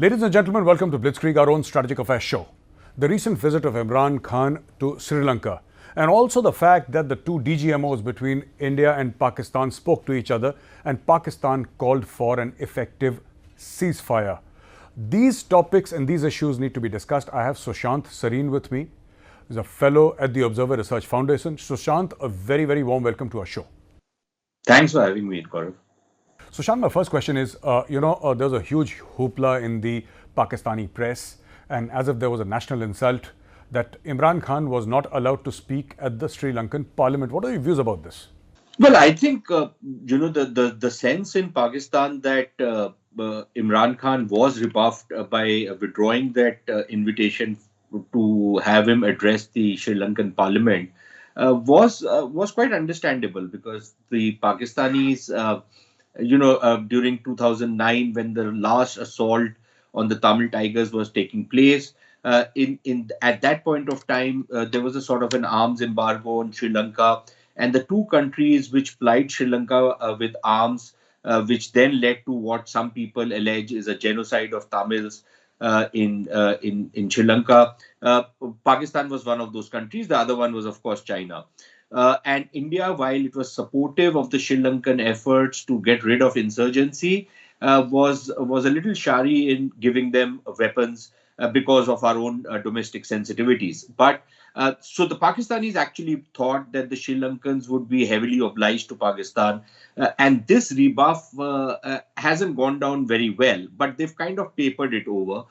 Ladies and gentlemen, welcome to Blitzkrieg, our own strategic affairs show. The recent visit of Imran Khan to Sri Lanka, and also the fact that the two DGMOs between India and Pakistan spoke to each other and Pakistan called for an effective ceasefire. These topics and these issues need to be discussed. I have Sushant Sareen with me. He's a fellow at the Observer Research Foundation. Sushant, a very, very warm welcome to our show. Thanks for having me, Gaurav. Sushant, my first question is, there's a huge hoopla in the Pakistani press, and as if there was a national insult, that Imran Khan was not allowed to speak at the Sri Lankan parliament. What are your views about this? Well, I think the sense in Pakistan that Imran Khan was rebuffed by withdrawing that invitation to have him address the Sri Lankan Parliament was quite understandable, because the Pakistanis, during 2009, when the last assault on the Tamil Tigers was taking place, in at that point of time, there was a sort of an arms embargo on Sri Lanka, and the two countries which plied Sri Lanka with arms, which then led to what some people allege is a genocide of Tamils in Sri Lanka. Pakistan was one of those countries. The other one was, of course, China. And India, while it was supportive of the Sri Lankan efforts to get rid of insurgency, was a little shy in giving them weapons because of our own domestic sensitivities. But so the Pakistanis actually thought that the Sri Lankans would be heavily obliged to Pakistan, and this rebuff hasn't gone down very well. But they've kind of papered it over.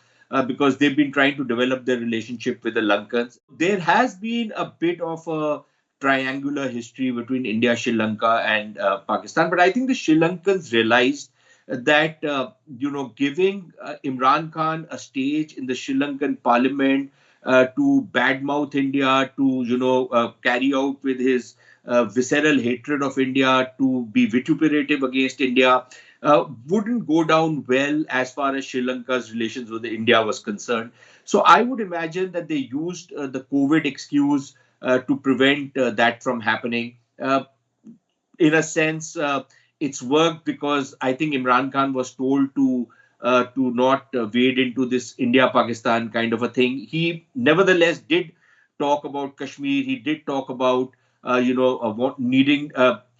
Because they've been trying to develop their relationship with the Lankans. There has been a bit of a triangular history between India, Sri Lanka, and Pakistan. But I think the Sri Lankans realized that giving Imran Khan a stage in the Sri Lankan Parliament to badmouth India, to carry out with his visceral hatred of India, to be vituperative against India, wouldn't go down well as far as Sri Lanka's relations with India was concerned. So I would imagine that they used the COVID excuse to prevent that from happening. In a sense, it's worked, because I think Imran Khan was told to not wade into this India-Pakistan kind of a thing. He nevertheless did talk about Kashmir. He did talk about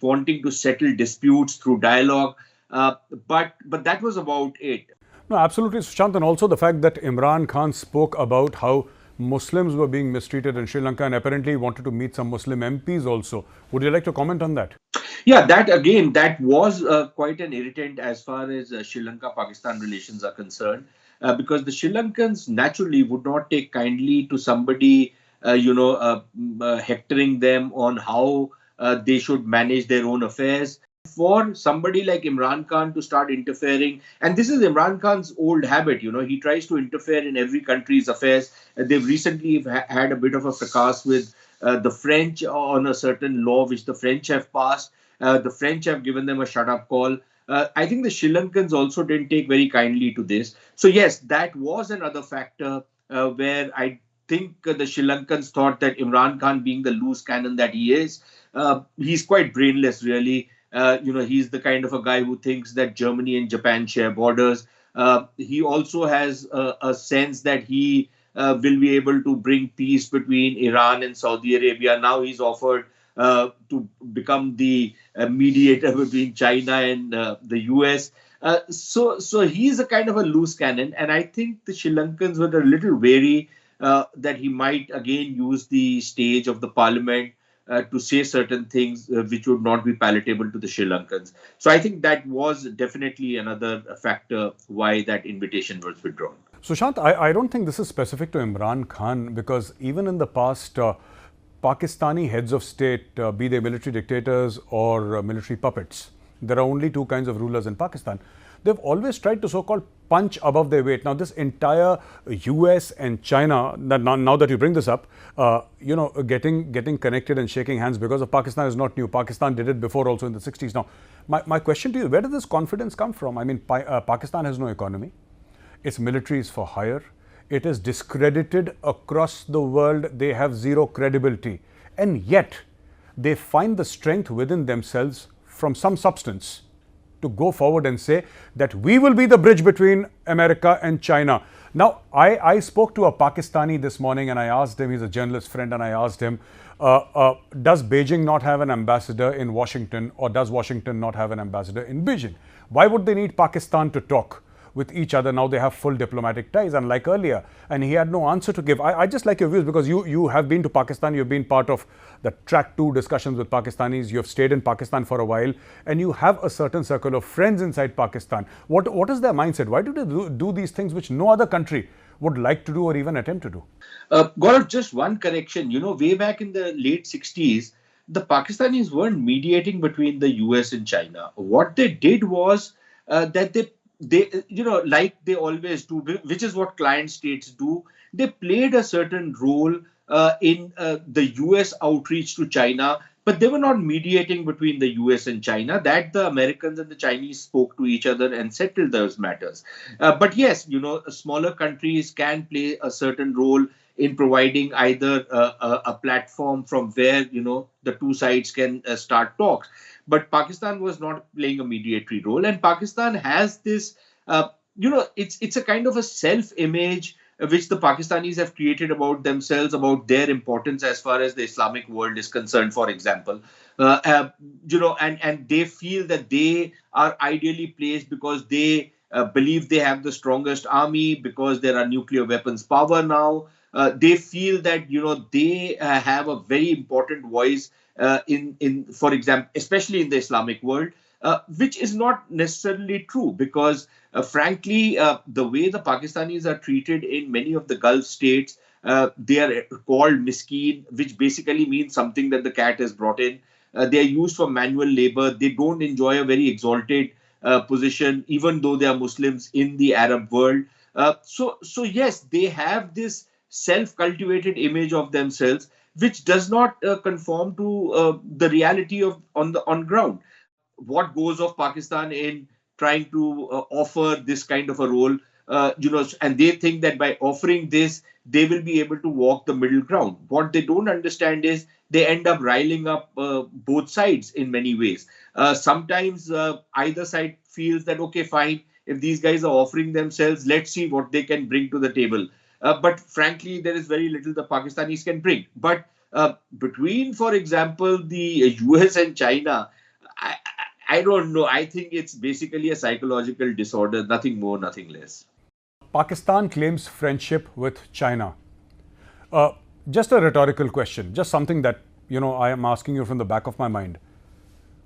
wanting to settle disputes through dialogue. But that was about it. No, absolutely, Sushant, and also the fact that Imran Khan spoke about how Muslims were being mistreated in Sri Lanka and apparently wanted to meet some Muslim MPs also. Would you like to comment on that? Yeah, that was quite an irritant as far as Sri Lanka-Pakistan relations are concerned, because the Sri Lankans naturally would not take kindly to somebody, hectoring them on how they should manage their own affairs. For somebody like Imran Khan to start interfering, and this is Imran Khan's old habit, he tries to interfere in every country's affairs. They've recently had a bit of a fracas with the French on a certain law which the French have passed. The French have given them a shut-up call. I think the Sri Lankans also didn't take very kindly to this. So yes, that was another factor where I think the Sri Lankans thought that Imran Khan, being the loose cannon that he is, he's quite brainless, really. He's the kind of a guy who thinks that Germany and Japan share borders. He also has a sense that he will be able to bring peace between Iran and Saudi Arabia. Now he's offered to become the mediator between China and the US. So he's a kind of a loose cannon. And I think the Sri Lankans were a little wary that he might again use the stage of the parliament to say certain things which would not be palatable to the Sri Lankans. So I think that was definitely another factor why that invitation was withdrawn. Sushant, I don't think this is specific to Imran Khan, because even in the past, Pakistani heads of state, be they military dictators or military puppets, there are only two kinds of rulers in Pakistan. They've always tried to so-called punch above their weight. Now, this entire US and China, now that you bring this up, getting connected and shaking hands because of Pakistan is not new. Pakistan did it before also in the 60s. Now, my question to you, where did this confidence come from? I mean, Pakistan has no economy. Its military is for hire. It is discredited across the world. They have zero credibility. And yet, they find the strength within themselves from some substance to go forward and say that we will be the bridge between America and China. Now, I spoke to a Pakistani this morning and I asked him, he's a journalist friend, and I asked him, does Beijing not have an ambassador in Washington, or does Washington not have an ambassador in Beijing? Why would they need Pakistan to talk with each other? Now they have full diplomatic ties, unlike earlier. And he had no answer to give. I just like your views, because you have been to Pakistan, you've been part of the track 2 discussions with Pakistanis, you have stayed in Pakistan for a while, and you have a certain circle of friends inside Pakistan. What is their mindset? Why do they do these things which no other country would like to do or even attempt to do? Gaurav, just one correction. Way back in the late 60s, the Pakistanis weren't mediating between the US and China. What they did was that like they always do, which is what client states do, they played a certain role in the US outreach to China, but they were not mediating between the US and China. That the Americans and the Chinese spoke to each other and settled those matters. But yes, smaller countries can play a certain role in providing either a platform from where the two sides can start talks. But Pakistan was not playing a mediatory role, and Pakistan has this, it's a kind of a self-image which the Pakistanis have created about themselves, about their importance as far as the Islamic world is concerned, for example. And they feel that they are ideally placed because they believe they have the strongest army, because there are nuclear weapons power now. They feel that they have a very important voice in for example, especially in the Islamic world, which is not necessarily true, because frankly, the way the Pakistanis are treated in many of the Gulf states, they are called miskeen, which basically means something that the cat has brought in. They are used for manual labor. They don't enjoy a very exalted position, even though they are Muslims in the Arab world. So yes, they have this self-cultivated image of themselves, which does not conform to the reality of on ground. What goes of Pakistan in trying to offer this kind of a role, and they think that by offering this, they will be able to walk the middle ground. What they don't understand is they end up riling up both sides in many ways. Sometimes either side feels that, okay, fine, if these guys are offering themselves, let's see what they can bring to the table. But frankly, there is very little the Pakistanis can bring. But between, for example, the US and China, I don't know. I think it's basically a psychological disorder, nothing more, nothing less. Pakistan claims friendship with China. Just a rhetorical question, just something that I am asking you from the back of my mind.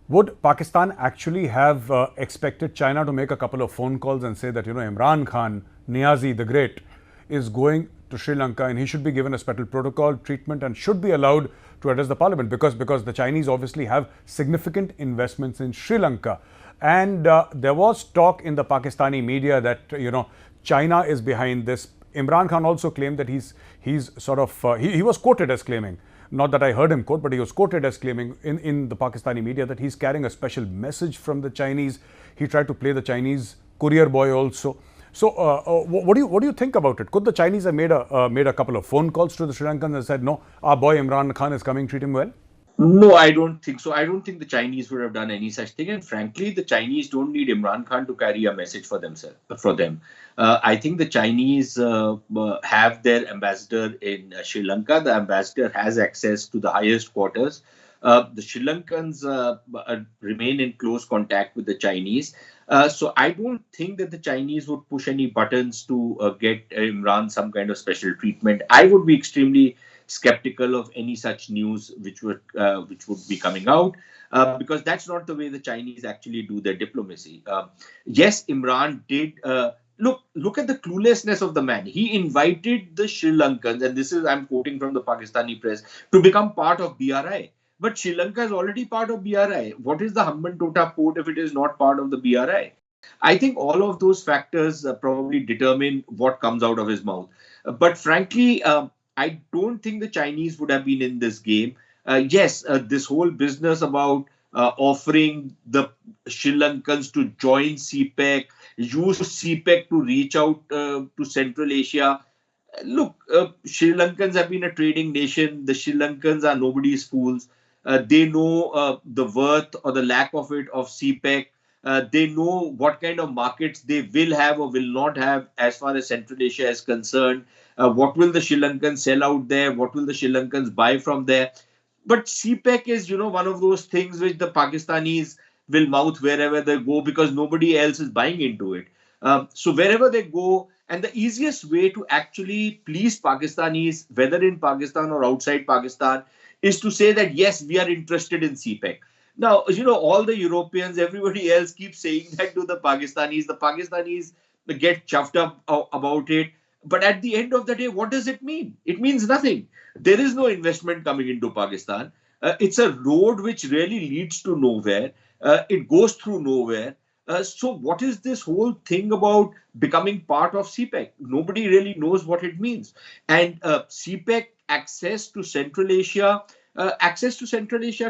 Would Pakistan actually have expected China to make a couple of phone calls and say that Imran Khan, Niazi the Great, is going to Sri Lanka and he should be given a special protocol treatment and should be allowed to address the parliament, because the Chinese obviously have significant investments in Sri Lanka, and there was talk in the Pakistani media that China is behind this. Imran Khan also claimed that he's sort of he was quoted as claiming, not that I heard him quote, but he was quoted as claiming in the Pakistani media that he's carrying a special message from the Chinese. He tried to play the Chinese courier boy also. So, what do you think about it? Could the Chinese have made a couple of phone calls to the Sri Lankans and said, no, our boy Imran Khan is coming, treat him well? No, I don't think so. I don't think the Chinese would have done any such thing. And frankly, the Chinese don't need Imran Khan to carry a message for themselves. For them, I think the Chinese have their ambassador in Sri Lanka. The ambassador has access to the highest quarters. The Sri Lankans remain in close contact with the Chinese. So I don't think that the Chinese would push any buttons to get Imran some kind of special treatment. I would be extremely skeptical of any such news which would be coming out, because that's not the way the Chinese actually do their diplomacy. Yes, Imran did. Look at the cluelessness of the man. He invited the Sri Lankans, and this is, I'm quoting from the Pakistani press, to become part of BRI. But Sri Lanka is already part of BRI. What is the Hambantota port if it is not part of the BRI? I think all of those factors probably determine what comes out of his mouth. But frankly, I don't think the Chinese would have been in this game. Yes, this whole business about offering the Sri Lankans to join CPEC, use CPEC to reach out to Central Asia. Look, Sri Lankans have been a trading nation. The Sri Lankans are nobody's fools. They know the worth or the lack of it of CPEC. They know what kind of markets they will have or will not have as far as Central Asia is concerned. What will the Sri Lankans sell out there? What will the Sri Lankans buy from there? But CPEC is, one of those things which the Pakistanis will mouth wherever they go because nobody else is buying into it. So wherever they go, and the easiest way to actually please Pakistanis, whether in Pakistan or outside Pakistan, is to say that yes, we are interested in CPEC. Now, all the Europeans, everybody else keeps saying that to the Pakistanis. The Pakistanis get chuffed up about it. But at the end of the day, what does it mean? It means nothing. There is no investment coming into Pakistan. It's a road which really leads to nowhere. It goes through nowhere. So what is this whole thing about becoming part of CPEC? Nobody really knows what it means. And CPEC access to Central Asia,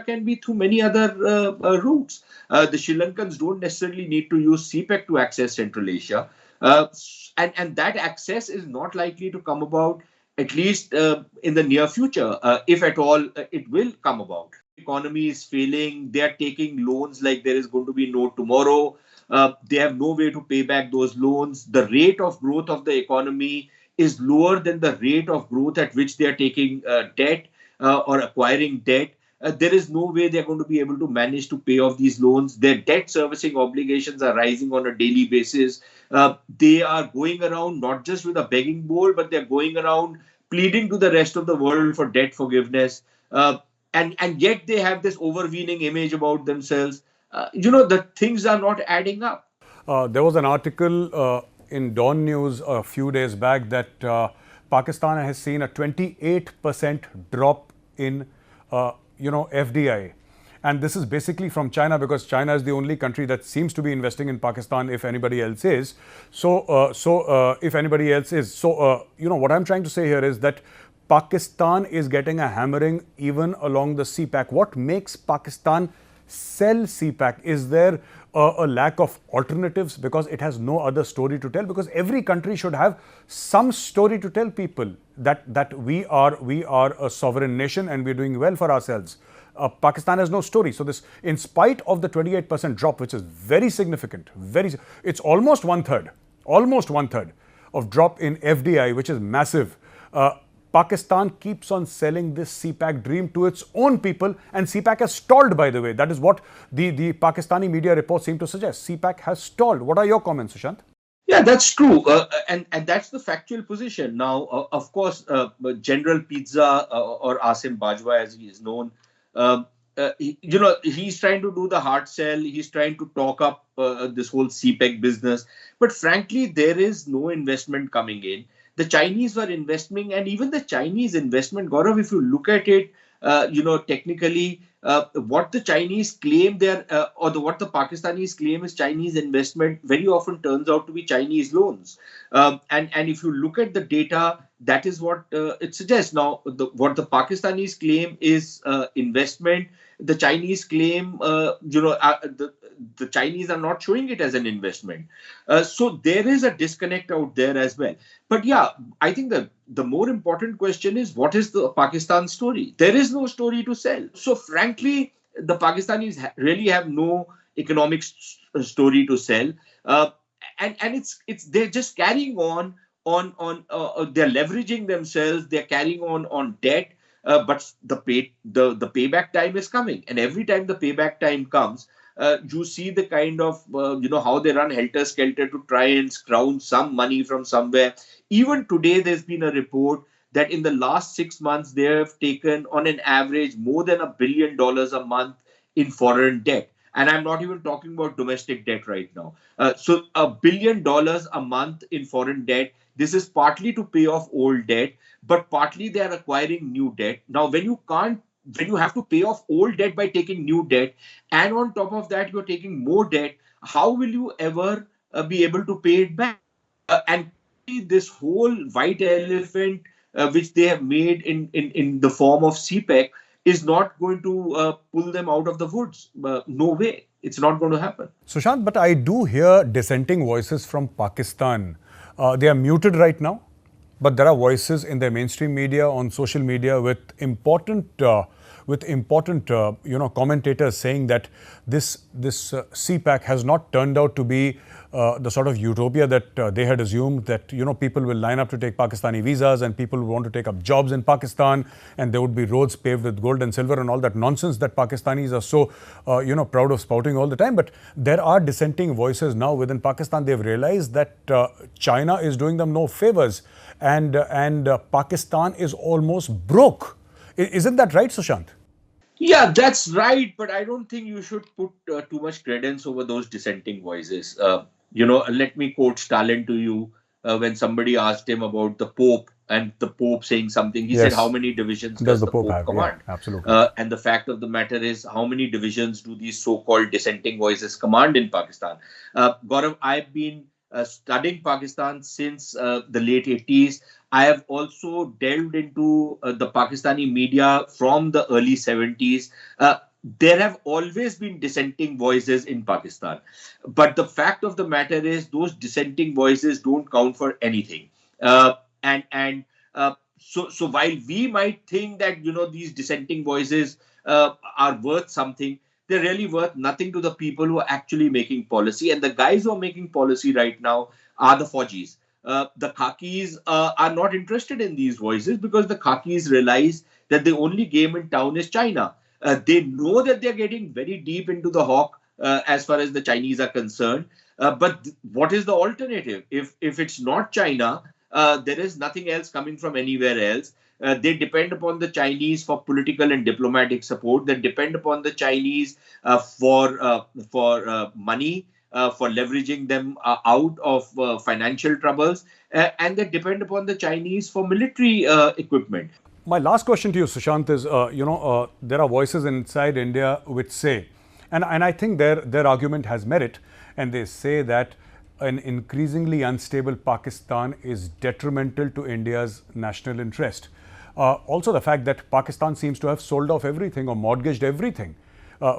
can be through many other routes. The Sri Lankans don't necessarily need to use CPEC to access Central Asia. And that access is not likely to come about, at least in the near future, if at all it will come about. Economy is failing. They are taking loans like there is going to be no tomorrow. They have no way to pay back those loans. The rate of growth of the economy is lower than the rate of growth at which they are taking debt or acquiring debt. There is no way they're going to be able to manage to pay off these loans. Their debt servicing obligations are rising on a daily basis. They are going around not just with a begging bowl, but they're going around pleading to the rest of the world for debt forgiveness. And yet they have this overweening image about themselves. The things are not adding up. There was an article in Dawn News a few days back that Pakistan has seen a 28% drop in FDI. And this is basically from China, because China is the only country that seems to be investing in Pakistan if anybody else is. If anybody else is. What I'm trying to say here is that Pakistan is getting a hammering even along the CPEC. What makes Pakistan sell CPEC? Is there a lack of alternatives because it has no other story to tell? Because every country should have some story to tell people that we are a sovereign nation and we're doing well for ourselves. Pakistan has no story. So this, in spite of the 28% drop, which is very significant, it's almost one third of drop in FDI, which is massive. Pakistan keeps on selling this CPEC dream to its own people, and CPEC has stalled, by the way. That is what the Pakistani media reports seem to suggest. CPEC has stalled. What are your comments, Sushant? Yeah, that's true. And that's the factual position. Now, of course, General Pizza or Asim Bajwa, as he is known, he's trying to do the hard sell. He's trying to talk up this whole CPEC business. But frankly, there is no investment coming in. The Chinese were investing, and even the Chinese investment, Gaurav, if you look at it, technically, what the Chinese claim what the Pakistanis claim is Chinese investment very often turns out to be Chinese loans. And if you look at the data, that is what it suggests. Now, what the Pakistanis claim is investment. The Chinese claim, the Chinese are not showing it as an investment. So there is a disconnect out there as well. But yeah, I think the more important question is, what is the Pakistan story? There is no story to sell. So frankly, the Pakistanis really have no economic story to sell. And it's they're just carrying on they're leveraging themselves. They're carrying on debt. But the payback time is coming, and every time the payback time comes, you see the kind of how they run helter skelter to try and scrounge some money from somewhere. Even today, there's been a report that in the last 6 months they have taken on an average more than $1 billion a month in foreign debt. And I'm not even talking about domestic debt right now. So $1 billion a month in foreign debt. This is partly to pay off old debt, but partly they are acquiring new debt. Now, when you have to pay off old debt by taking new debt, and on top of that, you're taking more debt, how will you ever be able to pay it back? And this whole white elephant, which they have made in the form of CPEC, is not going to pull them out of the woods. No way. It's not going to happen. Sushant, but I do hear dissenting voices from Pakistan. They are muted right now, but there are voices in their mainstream media, on social media, with important with important commentators saying that this CPAC has not turned out to be the sort of utopia that they had assumed, that people will line up to take Pakistani visas and people will want to take up jobs in Pakistan and there would be roads paved with gold and silver and all that nonsense that Pakistanis are so proud of spouting all the time. But there are dissenting voices now within Pakistan. They've realized that China is doing them no favors and Pakistan is almost broke. Isn't that right, Sushant? Yeah, that's right. But I don't think you should put too much credence over those dissenting voices. Let me quote Stalin to you when somebody asked him about the Pope and the Pope saying something. He said, how many divisions does the Pope command? Yeah, absolutely. And the fact of the matter is, how many divisions do these so-called dissenting voices command in Pakistan? Gaurav, I've been studying Pakistan since the late 80s. I have also delved into the Pakistani media from the early 70s. There have always been dissenting voices in Pakistan. But the fact of the matter is, those dissenting voices don't count for anything. So while we might think that, these dissenting voices are worth something, they're really worth nothing to the people who are actually making policy. And the guys who are making policy right now are the Faujis. The Khakis are not interested in these voices because the Khakis realize that the only game in town is China. They know that they're getting very deep into the hawk as far as the Chinese are concerned. But what is the alternative? If it's not China, there is nothing else coming from anywhere else. They depend upon the Chinese for political and diplomatic support. They depend upon the Chinese for money, for leveraging them out of financial troubles, and they depend upon the Chinese for military equipment. My last question to you, Sushant, is there are voices inside India which say, and I think their argument has merit, and they say that an increasingly unstable Pakistan is detrimental to India's national interest. Also, the fact that Pakistan seems to have sold off everything or mortgaged everything.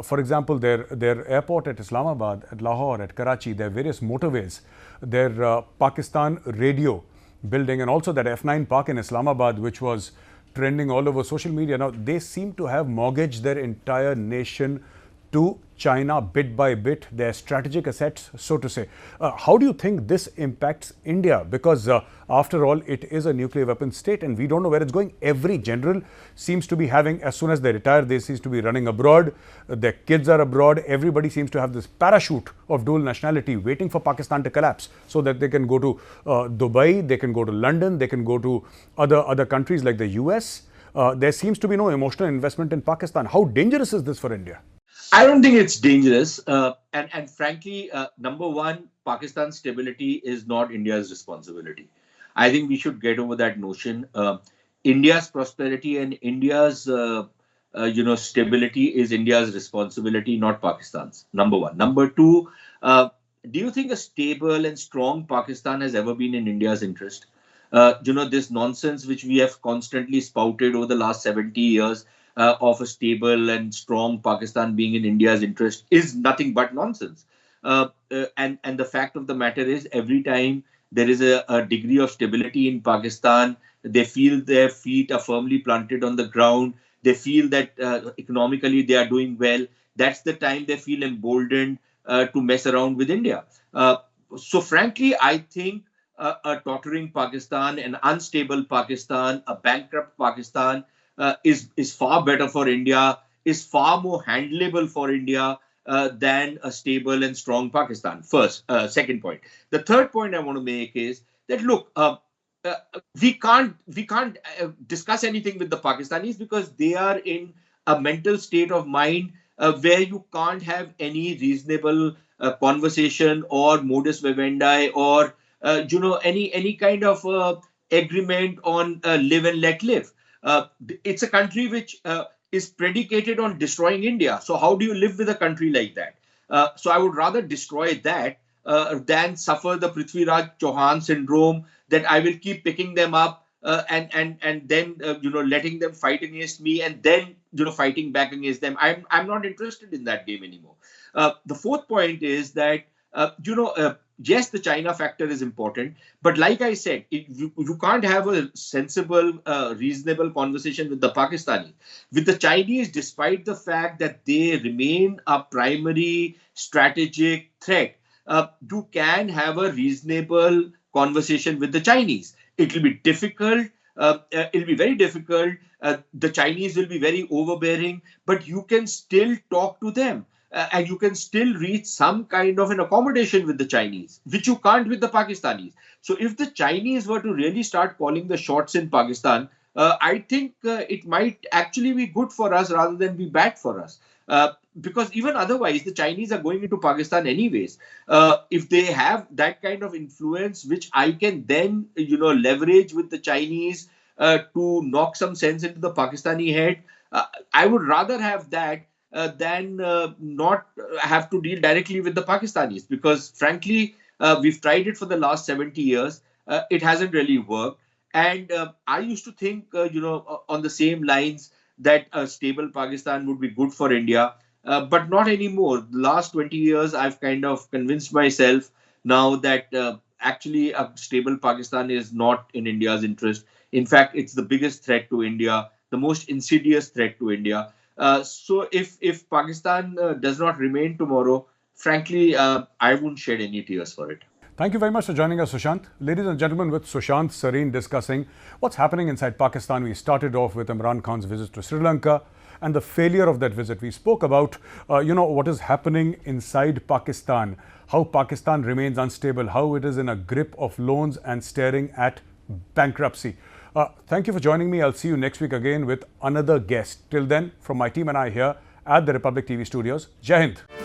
For example, their airport at Islamabad, at Lahore, at Karachi, their various motorways, their Pakistan radio building, and also that F9 park in Islamabad, which was trending all over social media. Now, they seem to have mortgaged their entire nation to China bit by bit, their strategic assets, so to say. How do you think this impacts India? Because after all, it is a nuclear weapon state and we don't know where it's going. Every general seems to be having, as soon as they retire, they seem to be running abroad. Their kids are abroad. Everybody seems to have this parachute of dual nationality waiting for Pakistan to collapse so that they can go to Dubai, they can go to London, they can go to other countries like the US. There seems to be no emotional investment in Pakistan. How dangerous is this for India? I don't think it's dangerous. And frankly, number one, Pakistan's stability is not India's responsibility. I think we should get over that notion. India's prosperity and India's stability is India's responsibility, not Pakistan's. Number one. Number two, do you think a stable and strong Pakistan has ever been in India's interest? This nonsense which we have constantly spouted over the last 70 years of a stable and strong Pakistan being in India's interest is nothing but nonsense. And the fact of the matter is, every time there is a degree of stability in Pakistan, they feel their feet are firmly planted on the ground. They feel that economically they are doing well. That's the time they feel emboldened to mess around with India. So frankly, I think a tottering Pakistan, an unstable Pakistan, a bankrupt Pakistan is far better for India, is far more handleable for India than a stable and strong Pakistan. Second point. The third point I want to make is that, look, we can't discuss anything with the Pakistanis because they are in a mental state of mind where you can't have any reasonable conversation or modus vivendi or any kind of agreement on live and let live. It's a country which is predicated on destroying India. So how do you live with a country like that? So I would rather destroy that than suffer the Prithviraj Chauhan syndrome, that I will keep picking them up and then letting them fight against me and then fighting back against them. I'm not interested in that game anymore. The fourth point is that Yes, the China factor is important, but like I said, you can't have a sensible, reasonable conversation with the Pakistanis. With the Chinese, despite the fact that they remain a primary strategic threat, you can have a reasonable conversation with the Chinese. It will be difficult. It'll be very difficult. The Chinese will be very overbearing, but you can still talk to them. And you can still reach some kind of an accommodation with the Chinese, which you can't with the Pakistanis. So if the Chinese were to really start calling the shots in Pakistan, I think it might actually be good for us rather than be bad for us. Because even otherwise, the Chinese are going into Pakistan anyways. If they have that kind of influence, which I can then, leverage with the Chinese to knock some sense into the Pakistani head, I would rather have that than not have to deal directly with the Pakistanis. Because frankly, we've tried it for the last 70 years. It hasn't really worked. And I used to think, on the same lines that a stable Pakistan would be good for India. But not anymore. The last 20 years, I've kind of convinced myself now that actually a stable Pakistan is not in India's interest. In fact, it's the biggest threat to India, the most insidious threat to India. So if Pakistan does not remain tomorrow, frankly, I wouldn't shed any tears for it. Thank you very much for joining us, Sushant. Ladies and gentlemen, with Sushant Sareen discussing what's happening inside Pakistan. We started off with Imran Khan's visit to Sri Lanka and the failure of that visit. We spoke about, what is happening inside Pakistan, how Pakistan remains unstable, how it is in a grip of loans and staring at bankruptcy. Thank you for joining me. I'll see you next week again with another guest. Till then, from my team and I here at the Republic TV studios, Jai Hind.